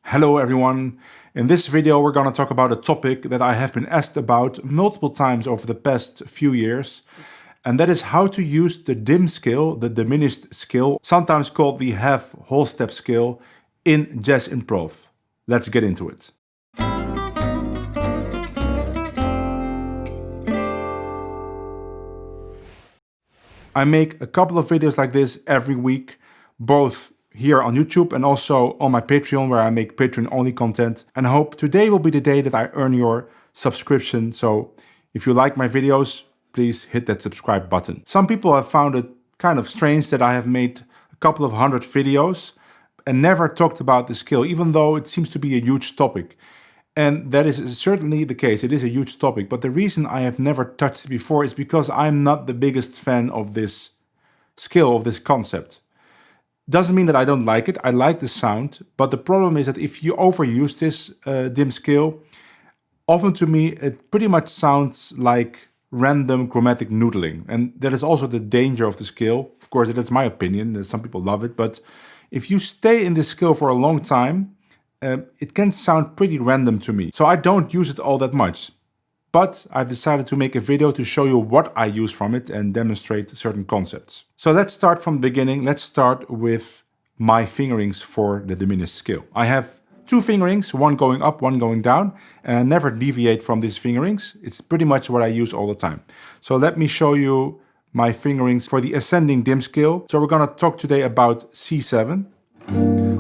Hello everyone. In this video we're going to talk about a topic that I have been asked about multiple times over the past few years, and that is how to use the dim scale, the diminished scale, sometimes called the half whole step scale, in jazz improv. Let's get into it. I make a couple of videos like this every week, both here on YouTube and also on my Patreon, where I make Patreon-only content. And I hope today will be the day that I earn your subscription. So if you like my videos, please hit that subscribe button. Some people have found it kind of strange that I have made a couple of hundred videos and never talked about the skill, even though it seems to be a huge topic. And that is certainly the case. It is a huge topic. But the reason I have never touched it before is because I'm not the biggest fan of this skill, of this concept. Doesn't mean that I don't like it. I like the sound, but the problem is that if you overuse this dim scale, often to me it pretty much sounds like random chromatic noodling, and that is also the danger of the scale. Of course, that's my opinion. Some people love it, but if you stay in this scale for a long time, it can sound pretty random to me. So I don't use it all that much. But I've decided to make a video to show you what I use from it and demonstrate certain concepts. So let's start from the beginning. Let's start with my fingerings for the diminished scale. I have two fingerings, one going up, one going down, and I never deviate from these fingerings. It's pretty much what I use all the time. So let me show you my fingerings for the ascending dim scale. So we're going to talk today about C7.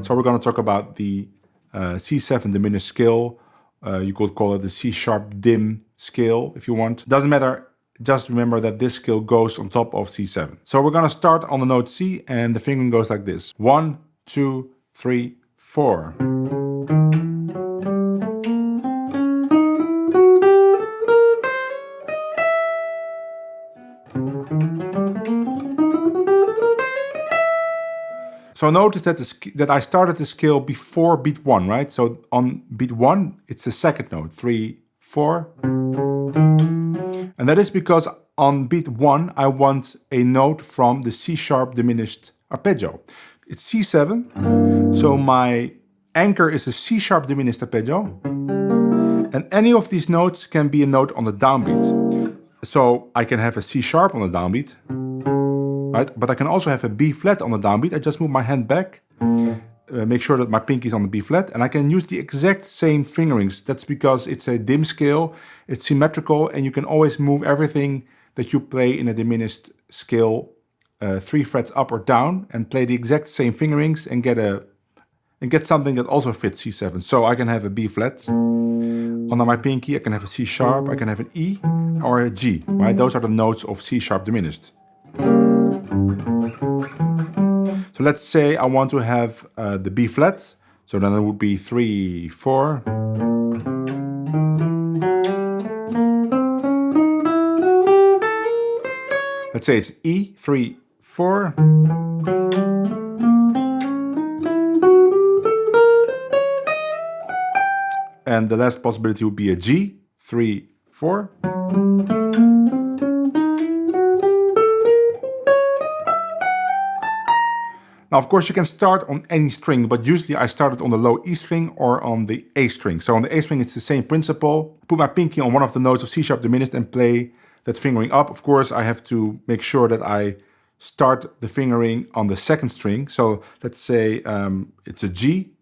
So we're going to talk about the C7 diminished scale. You could call it the C-sharp dim scale if you want. Doesn't matter, just remember that this scale goes on top of C7. So we're gonna start on the note C, and the fingering goes like this. 1, 2, 3, 4. So notice that I started the scale before beat 1, right? So on beat 1, it's the second note, 3, 4. And that is because on beat 1, I want a note from the C-sharp diminished arpeggio. It's C7, so my anchor is a C-sharp diminished arpeggio. And any of these notes can be a note on the downbeat. So I can have a C-sharp on the downbeat, right? But I can also have a B flat on the downbeat. I just move my hand back, make sure that my pinky is on the B flat, and I can use the exact same fingerings. That's because it's a dim scale, it's symmetrical, and you can always move everything that you play in a diminished scale 3 frets up or down and play the exact same fingerings and get something that also fits C7. So I can have a B flat under my pinky, I can have a C sharp, I can have an E or a G, right? Those are the notes of C sharp diminished. So let's say I want to have the B flat, so then it would be 3, 4. Let's say it's E, 3, 4. And the last possibility would be a G, 3, 4. Now, of course, you can start on any string, but usually I started on the low E string or on the A string. So on the A string, it's the same principle. Put my pinky on one of the notes of C sharp diminished and play that fingering up. Of course, I have to make sure that I start the fingering on the second string. So let's say it's a G.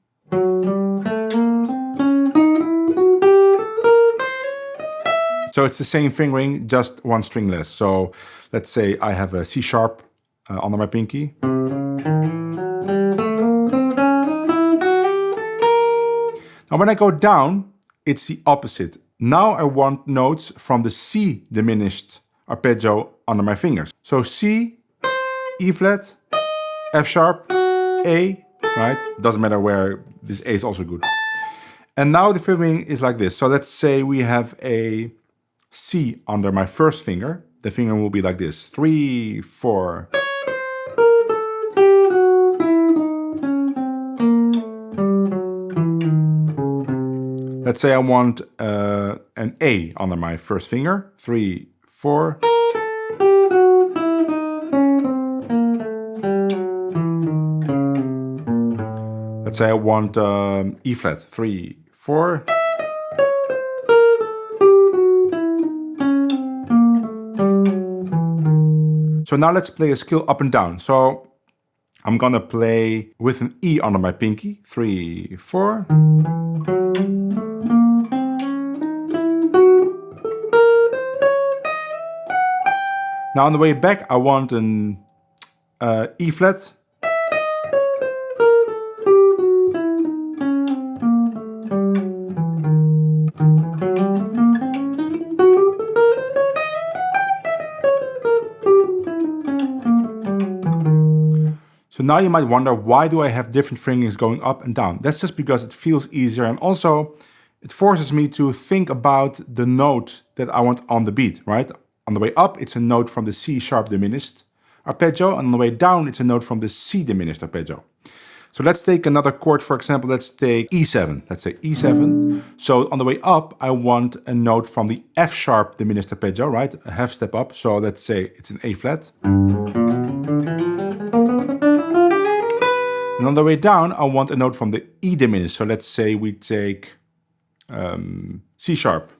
So it's the same fingering, just one string less. So let's say I have a C sharp under my pinky. Now when I go down, it's the opposite. Now I want notes from the C diminished arpeggio under my fingers. So C, E flat, F sharp, A, right? Doesn't matter where, this A is also good. And now the fingering is like this. So let's say we have a C under my first finger. The fingering will be like this, 3, 4. Let's say I want an A under my first finger, 3, 4. Let's say I want E flat, 3, 4. So now let's play a scale up and down. So I'm gonna play with an E under my pinky, 3, 4. Now on the way back, I want an E flat. So now you might wonder, why do I have different fingerings going up and down? That's just because it feels easier, and also it forces me to think about the note that I want on the beat, right? On the way up, it's a note from the C sharp diminished arpeggio, and on the way down, it's a note from the C diminished arpeggio. So let's take another chord, for example, let's take E7. Let's say E7. So on the way up, I want a note from the F sharp diminished arpeggio, right? A half step up. So let's say it's an A flat. And on the way down, I want a note from the E diminished. So let's say we take C sharp.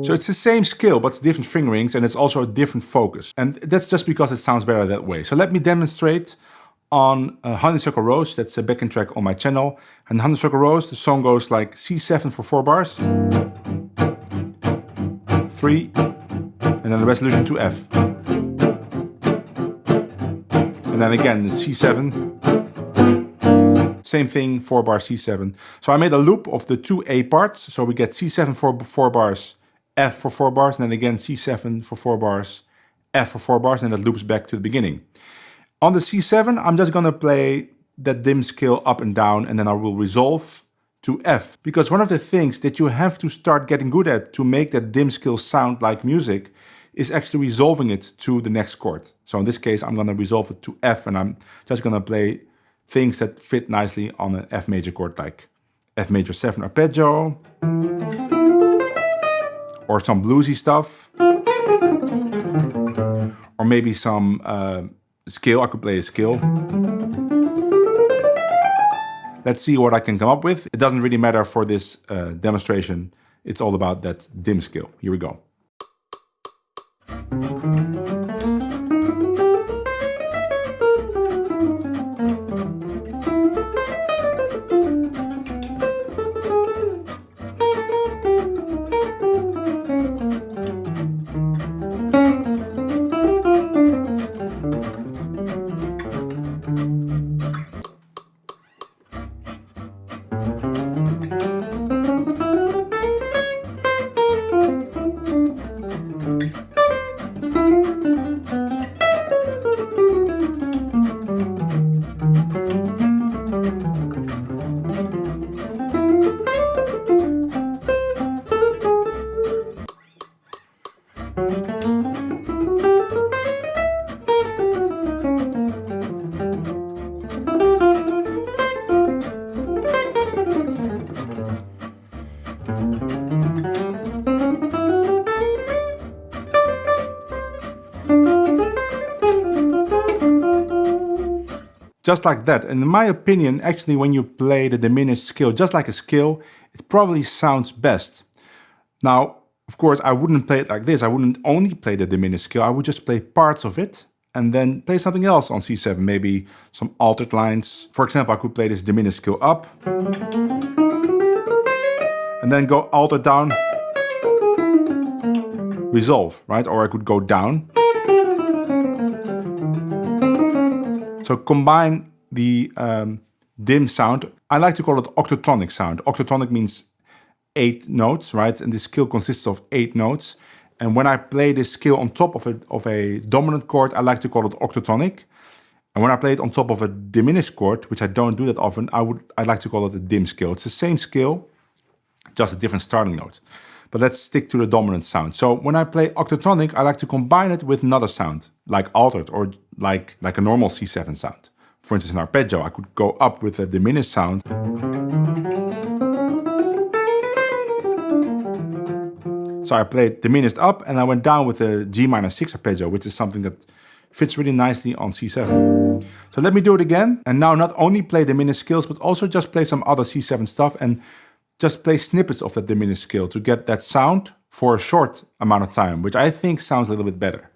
So it's the same scale, but it's different fingerings, and it's also a different focus. And that's just because it sounds better that way. So let me demonstrate on Honeysuckle Rose. That's a backing track on my channel. And Honeysuckle Rose, the song goes like C7 for 4 bars, 3, and then the resolution to F. And then again, the C7. Same thing, 4 bar C7. So I made a loop of the 2 A parts. So we get C7 for 4 bars, F for 4 bars, and then again C7 for 4 bars, F for 4 bars, and that loops back to the beginning. On the C7, I'm just gonna play that dim scale up and down, and then I will resolve to F. Because one of the things that you have to start getting good at to make that dim scale sound like music is actually resolving it to the next chord. So in this case, I'm gonna resolve it to F, and I'm just gonna play things that fit nicely on an F major chord, like F major 7 arpeggio, or some bluesy stuff, or maybe some scale. I could play a scale. Let's see what I can come up with. It doesn't really matter for this demonstration. It's all about that dim scale. Here we go. Just like that. And in my opinion, actually, when you play the diminished scale just like a scale, it probably sounds best. Now, of course, I wouldn't play it like this. I wouldn't only play the diminished scale. I would just play parts of it and then play something else on C7, maybe some altered lines. For example, I could play this diminished scale up and then go altered down resolve, right? Or I could go down. So combine the dim sound. I like to call it octatonic sound. Octatonic means 8 notes, right? And this scale consists of 8 notes. And when I play this scale on top of a dominant chord, I like to call it octatonic. And when I play it on top of a diminished chord, which I don't do that often, I'd like to call it a dim scale. It's the same scale, just a different starting note. But let's stick to the dominant sound. So when I play octatonic, I like to combine it with another sound, like altered or like a normal C7 sound. For instance, in arpeggio, I could go up with a diminished sound. So I played diminished up and I went down with a G minor 6 arpeggio, which is something that fits really nicely on C7. So let me do it again. And now not only play diminished scales, but also just play some other C7 stuff and just play snippets of that diminished scale to get that sound for a short amount of time, which I think sounds a little bit better.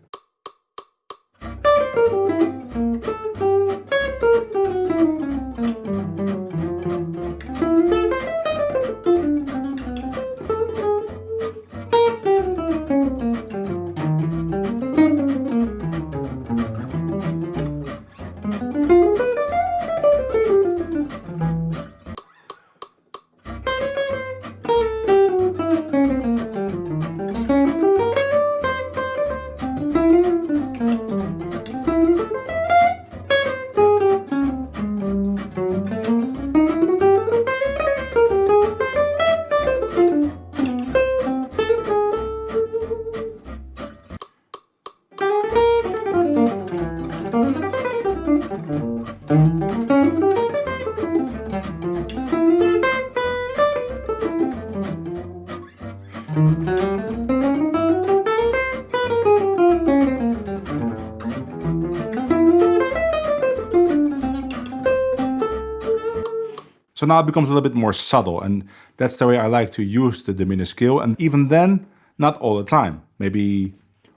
So now it becomes a little bit more subtle, and that's the way I like to use the diminished scale. And even then, not all the time. Maybe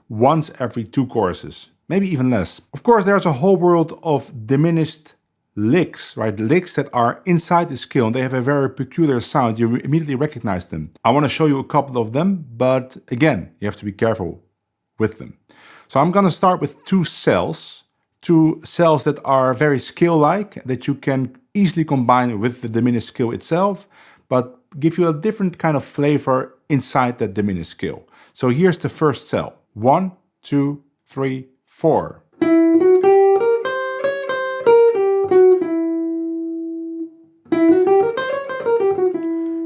once every 2 choruses, maybe even less. Of course, there's a whole world of diminished licks, right? Licks that are inside the scale, and they have a very peculiar sound. You immediately recognize them. I want to show you a couple of them, but again, you have to be careful with them. So I'm going to start with 2 cells. 2 cells that are very scale-like, that you can easily combine with the diminished scale itself, but give you a different kind of flavor inside that diminished scale. So here's the first cell. 1, 2, 3, 4.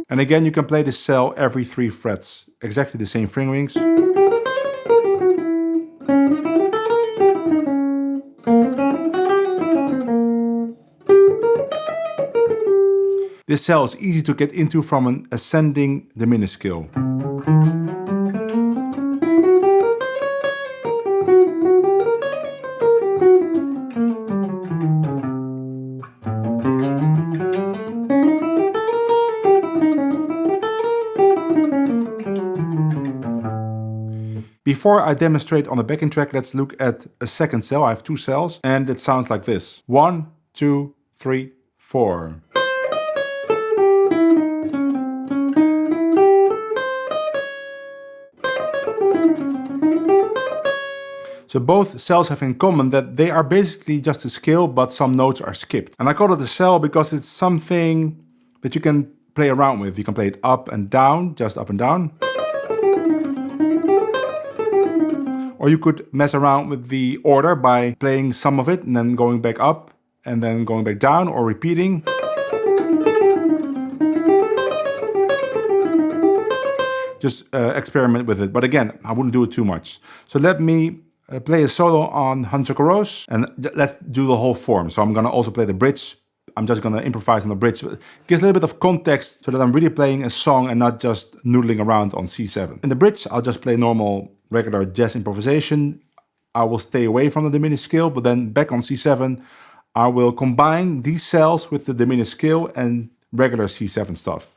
And again, you can play this cell every 3 frets, exactly the same fingerings. This cell is easy to get into from an ascending diminished scale. Before I demonstrate on the backing track, let's look at a second cell. I have 2 cells, and it sounds like this. 1, 2, 3, 4. So both cells have in common that they are basically just a scale, but some notes are skipped. And I call it a cell because it's something that you can play around with. You can play it up and down, just up and down. Or you could mess around with the order by playing some of it and then going back up and then going back down, or repeating. Just experiment with it. But again, I wouldn't do it too much. So let me play a solo on Honeysuckle Rose, and let's do the whole form. So I'm gonna also play the bridge. I'm just gonna improvise on the bridge. It gives a little bit of context so that I'm really playing a song and not just noodling around on C7. In the bridge, I'll just play normal, regular jazz improvisation. I will stay away from the diminished scale, but then back on C7, I will combine these cells with the diminished scale and regular C7 stuff.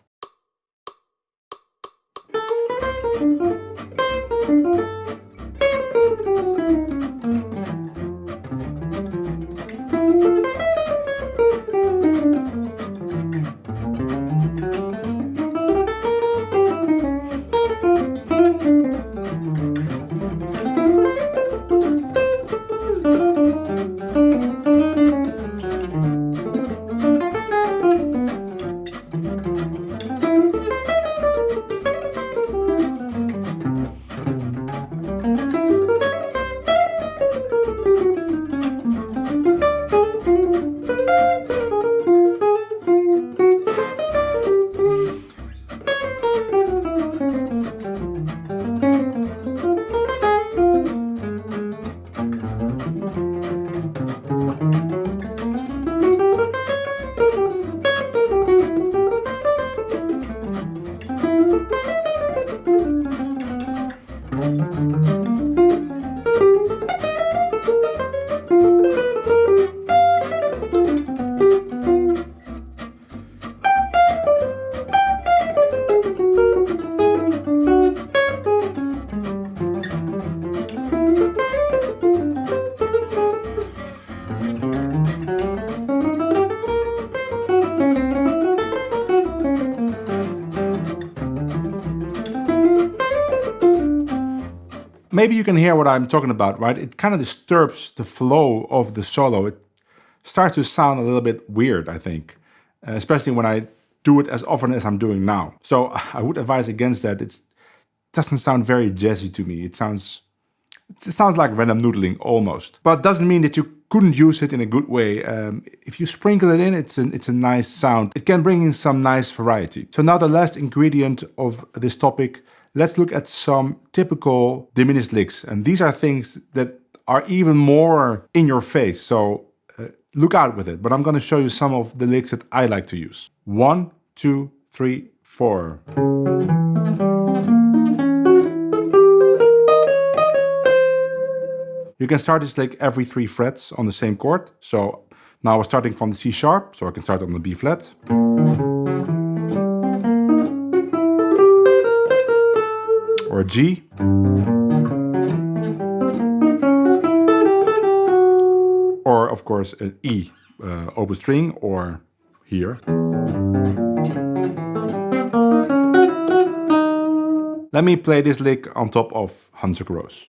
Maybe you can hear what I'm talking about, right? It kind of disturbs the flow of the solo. It starts to sound a little bit weird, I think, especially when I do it as often as I'm doing now. So I would advise against that. It doesn't sound very jazzy to me. It sounds like random noodling almost, but doesn't mean that you couldn't use it in a good way. If you sprinkle it in, it's a nice sound. It can bring in some nice variety. So now the last ingredient of this topic, let's look at some typical diminished licks. And these are things that are even more in your face. So look out with it. But I'm going to show you some of the licks that I like to use. 1, 2, 3, 4. You can start this lick every 3 frets on the same chord. So now we're starting from the C sharp, so I can start on the B flat. Or a G. Or of course an E, open string, or here. Let me play this lick on top of Honeysuckle Rose.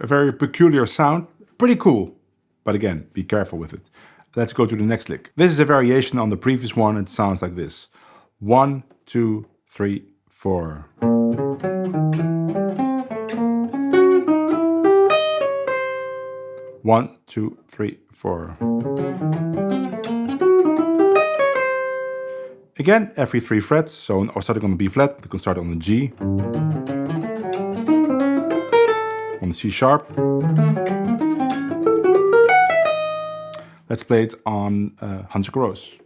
A very peculiar sound, pretty cool, but again, be careful with it. Let's go to the next lick. This is a variation on the previous one. It sounds like this. 1, 2, 3, 4. One, two, three, four. Again, every 3 frets. So I'm starting on the B flat, but you can start on the G, on the C sharp. Let's play it on Honeysuckle Rose.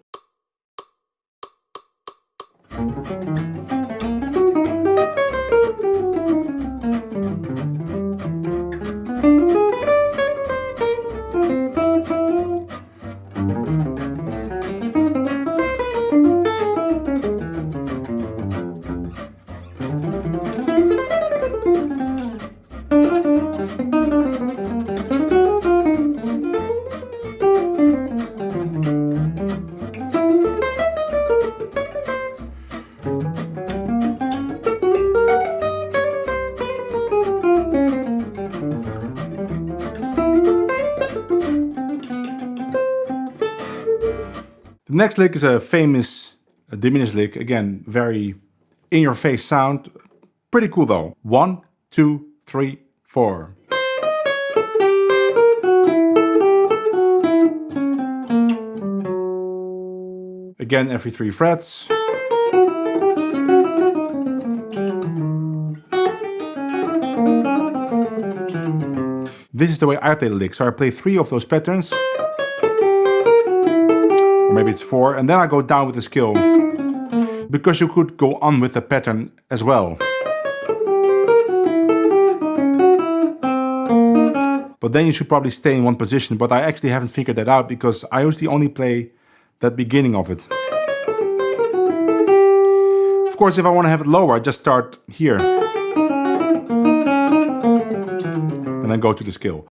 The next lick is a famous diminished lick. Again, very in-your-face sound. Pretty cool though. 1, 2, 3, 4. Again, every 3 frets. This is the way I play the lick. So I play 3 of those patterns. Or maybe it's 4, and then I go down with the skill. Because you could go on with the pattern as well. But then you should probably stay in one position, but I actually haven't figured that out because I usually only play that beginning of it. Of course, if I want to have it lower, I just start here. And then go to the skill.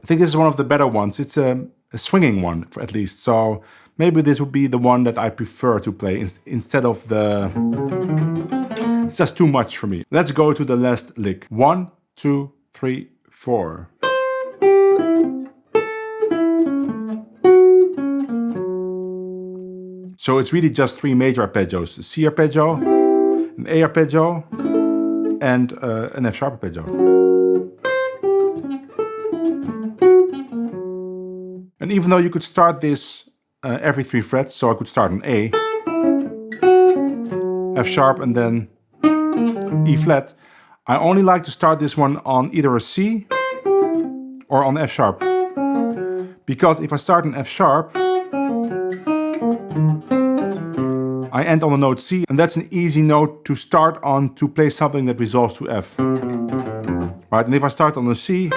I think this is one of the better ones. It's a swinging one, at least. So maybe this would be the one that I prefer to play instead of the... It's just too much for me. Let's go to the last lick. 1, 2, 3, 4. So it's really just 3 major arpeggios. A C arpeggio, an A arpeggio, and an F sharp arpeggio. And even though you could start this every 3 frets, so I could start on A, F sharp, and then E flat, I only like to start this one on either a C or on F sharp. Because if I start on F sharp, I end on the note C, and that's an easy note to start on to play something that resolves to F. Right, and if I start on the C,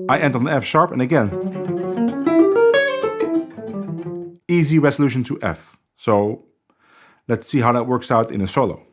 I end on the F sharp, and again, easy resolution to F. So let's see how that works out in a solo.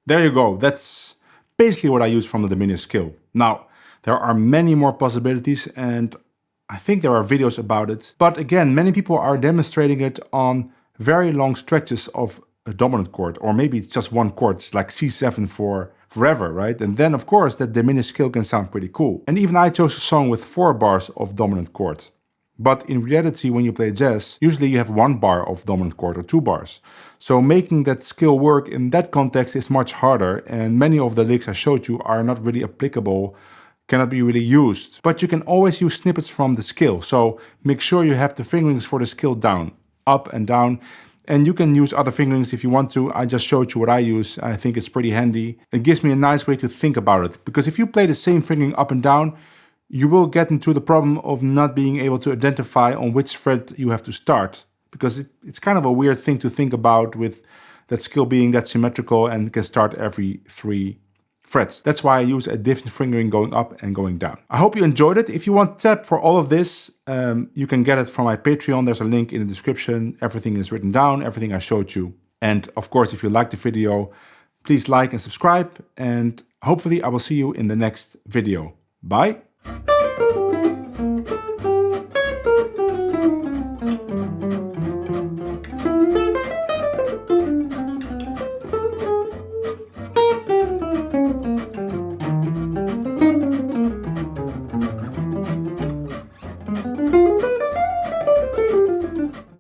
There you go. That's basically what I use from the Diminished Scale. Now, there are many more possibilities, and I think there are videos about it. But again, many people are demonstrating it on very long stretches of a dominant chord, or maybe it's just one chord. It's like C7 for forever, right? And then, of course, that diminished scale can sound pretty cool. And even I chose a song with 4 bars of dominant chord. But in reality, when you play jazz, usually you have 1 bar of dominant chord or 2 bars. So making that skill work in that context is much harder, and many of the licks I showed you are not really applicable, cannot be really used. But you can always use snippets from the scale, so make sure you have the fingerings for the scale down, up and down. And you can use other fingerings if you want to. I just showed you what I use. I think it's pretty handy. It gives me a nice way to think about it, because if you play the same fingering up and down, you will get into the problem of not being able to identify on which fret you have to start, because it's kind of a weird thing to think about with that skill being that symmetrical and can start every 3 frets. That's why I use a different fingering going up and going down. I hope you enjoyed it. If you want tab for all of this, you can get it from my Patreon. There's a link in the description. Everything is written down, everything I showed you. And of course, if you liked the video, please like and subscribe. And hopefully I will see you in the next video. Bye.